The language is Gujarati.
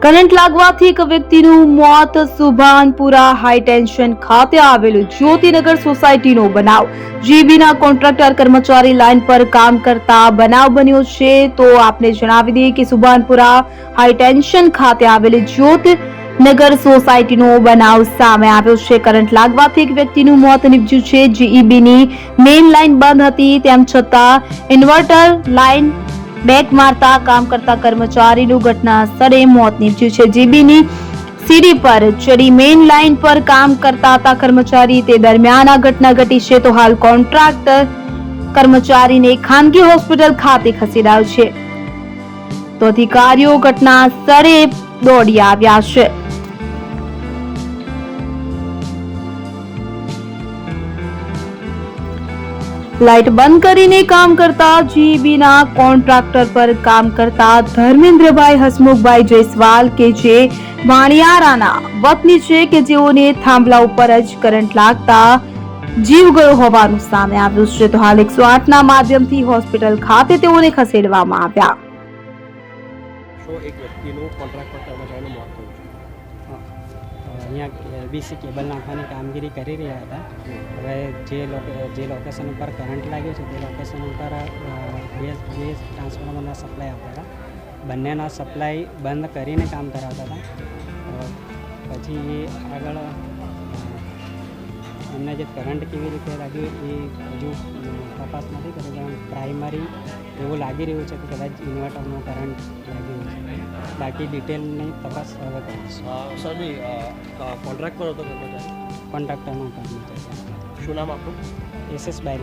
કરંટ લાગવાથી એક વ્યક્તિનું મોત સુભાનપુરા હાઈ ટેન્શન ખાતે આવેલું જ્યોતિનગર સોસાયટીનો બનાવ. જીબીના કોન્ટ્રાક્ટર કર્મચારી લાઈન પર કામ કરતા બનાવ બન્યો છે. તો આપને જણાવી દઈએ કે સુભાનપુરા હાઈ ટેન્શન ખાતે આવેલી જ્યોતિનગર સોસાયટીનો બનાવ સામે આવ્યો છે. કરંટ લાગવાથી એક વ્યક્તિનું મોત નીપજ્યું છે. જીઈબીની મેઇન લાઈન બંધ હતી, તેમ છતાં ઇન્વર્ટર લાઈન બેક મારતા કામ કરતા કર્મચારીનું ઘટના સ્થળે મોત નીપજ્યું છે. જીબીની સીડી પર ચડી મેઇન લાઈન પર કામ કરતા હતા કર્મચારી. તે દરમિયાન આ ઘટના ઘટી છે. તો હાલ કોન્ટ્રાક્ટર કર્મચારીને ખાનગી હોસ્પિટલ ખાતે ખસેડાયો છે. તો અધિકારીઓ ઘટના સ્થળે દોડી આવ્યા છે. લાઇટ બંધ કરીને કામ કરતા જીબીના કોન્ટ્રાક્ટર પર કામ કરતા ધર્મેન્દ્રભાઈ હસમુખભાઈ જયસ્વાલ કે જે વાણિયારાના વતની છે કે જેઓને થાંભલા ઉપર જ કરંટ લાગતા જીવ ગયો હોવાનું સામે આવ્યું છે. તો હાલ 108ના માધ્યમથી હોસ્પિટલ ખાતે તેઓને ખસેડવામાં આવ્યા. એક વ્યક્તિનું કોન્ટ્રાક્ટર કર્મચારીનું મોત થયું છે. અહીંયા એલબીસી કેબલ નાખવાની કામગીરી કરી રહ્યા હતા. હવે જે લોકેશન ઉપર કરંટ લાગ્યો છે તે લોકેશન ઉપર બે ટ્રાન્સફોર્મરના સપ્લાય આવતા હતા. બંનેના સપ્લાય બંધ કરીને કામ કરાવતા હતા. પછી આગળ એમને જે કરંટ કેવી રીતે લાગ્યું એ હજુ તપાસ નથી કરી, કારણ પ્રાઇમરી એવું લાગી રહ્યું છે કે કદાચ ઇન્વર્ટરનો કરંટ લાગી રહ્યો છે. બાકી ડિટેલની તપાસ હવે કરીશું. સરની કોન્ટ્રાક્ટ પર હતો કર્મચારી, કોન્ટ્રાક્ટરનો કર્મચારી. શું નામ આપણું? SS by